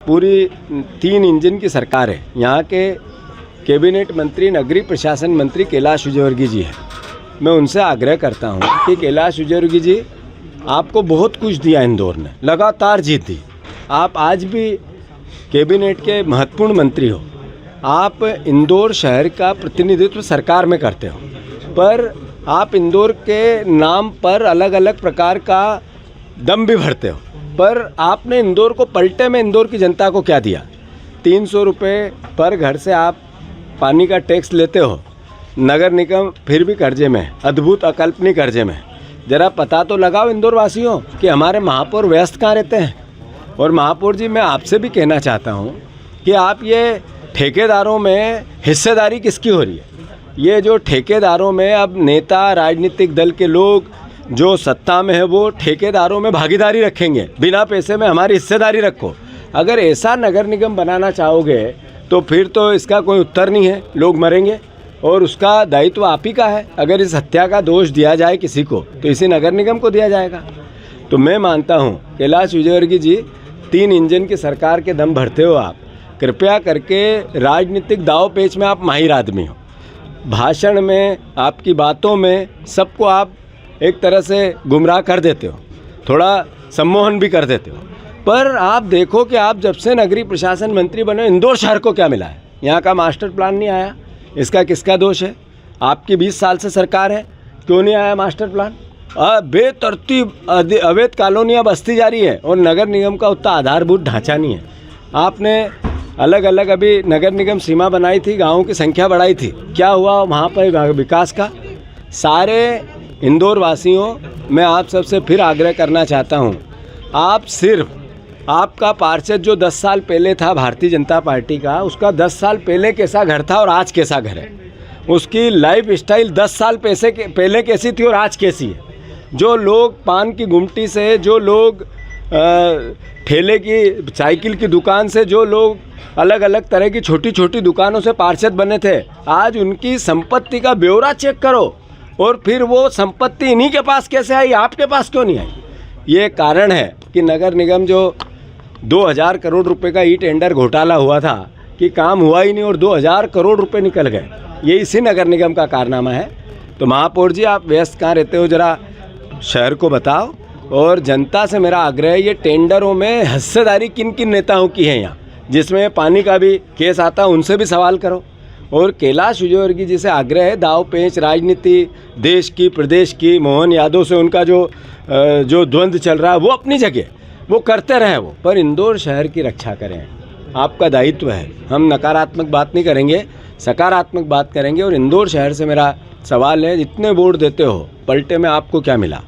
पूरी 3 इंजन की सरकार है। यहाँ के कैबिनेट मंत्री नगरीय प्रशासन मंत्री कैलाश विजयवर्गीय जी हैं। मैं उनसे आग्रह करता हूँ कि कैलाश विजयवर्गीय जी, आपको बहुत कुछ दिया इंदौर ने, लगातार जीत दी। आप आज भी कैबिनेट के महत्वपूर्ण मंत्री हो, आप इंदौर शहर का प्रतिनिधित्व सरकार में करते हो, पर आप इंदौर के नाम पर अलग अलग प्रकार का दम भी भरते हो। पर आपने इंदौर को पलटे में इंदौर की जनता को क्या दिया? 300 रुपये पर घर से आप पानी का टैक्स लेते हो, नगर निगम फिर भी कर्जे में, अद्भुत अकल्पनीय कर्जे में। ज़रा पता तो लगाओ इंदौर वासियों कि हमारे महापौर व्यस्त कहाँ रहते हैं। और महापौर जी, मैं आपसे भी कहना चाहता हूँ कि आप ये ठेकेदारों में हिस्सेदारी किसकी हो रही है? ये जो ठेकेदारों में अब नेता, राजनीतिक दल के लोग जो सत्ता में है, वो ठेकेदारों में भागीदारी रखेंगे, बिना पैसे में हमारी हिस्सेदारी रखो। अगर ऐसा नगर निगम बनाना चाहोगे तो फिर तो इसका कोई उत्तर नहीं है, लोग मरेंगे और उसका दायित्व आप ही का है। अगर इस हत्या का दोष दिया जाए किसी को तो इसी नगर निगम को दिया जाएगा। तो मैं मानता हूँ कैलाश विजयवर्गीय जी, 3 इंजन की सरकार के दम भरते हो आप। कृपया करके राजनीतिक दाव पेच में आप माहिर आदमी हो, भाषण में, आपकी बातों में सबको आप एक तरह से गुमराह कर देते हो, थोड़ा सम्मोहन भी कर देते हो। पर आप देखो कि आप जब से नगरीय प्रशासन मंत्री बने, इंदौर शहर को क्या मिला है? यहाँ का मास्टर प्लान नहीं आया, इसका किसका दोष है? आपकी 20 साल से सरकार है, क्यों नहीं आया मास्टर प्लान? बेतरतीब अवैध कॉलोनियाँ बसती जा रही है और नगर निगम का उतना आधारभूत ढांचा नहीं है। आपने अलग अलग अभी नगर निगम सीमा बनाई थी, गाँवों की संख्या बढ़ाई थी, क्या हुआ वहाँ पर विकास का? सारे इंदौर वासियों, मैं आप सबसे फिर आग्रह करना चाहता हूँ, आप सिर्फ आपका पार्षद जो 10 साल पहले था भारतीय जनता पार्टी का, उसका 10 साल पहले कैसा घर था और आज कैसा घर है, उसकी लाइफ स्टाइल 10 साल पहले कैसी थी और आज कैसी है। जो लोग पान की गुमटी से, जो लोग ठेले की, साइकिल की दुकान से, जो लोग अलग अलग तरह की छोटी छोटी दुकानों से पार्षद बने थे, आज उनकी संपत्ति का ब्यौरा चेक करो और फिर वो संपत्ति इन्हीं के पास कैसे आई, आपके पास क्यों नहीं आई? ये कारण है कि नगर निगम जो 2000 करोड़ रुपए का ई टेंडर घोटाला हुआ था कि काम हुआ ही नहीं और 2000 करोड़ रुपए निकल गए, ये इसी नगर निगम का कारनामा है। तो महापौर जी, आप व्यस्त कहाँ रहते हो, ज़रा शहर को बताओ। और जनता से मेरा आग्रह है, ये टेंडरों में हिस्सेदारी किन किन नेताओं की है यहाँ, जिसमें पानी का भी केस आता, उनसे भी सवाल करो। और कैलाश विजयवर्गीय जी से आग्रह है, दाव पेच राजनीति देश की, प्रदेश की, मोहन यादव से उनका जो द्वंद्व चल रहा है वो अपनी जगह वो करते रहें वो, पर इंदौर शहर की रक्षा करें, आपका दायित्व है। हम नकारात्मक बात नहीं करेंगे, सकारात्मक बात करेंगे। और इंदौर शहर से मेरा सवाल है, इतने वोट देते हो, पलटे में आपको क्या मिला?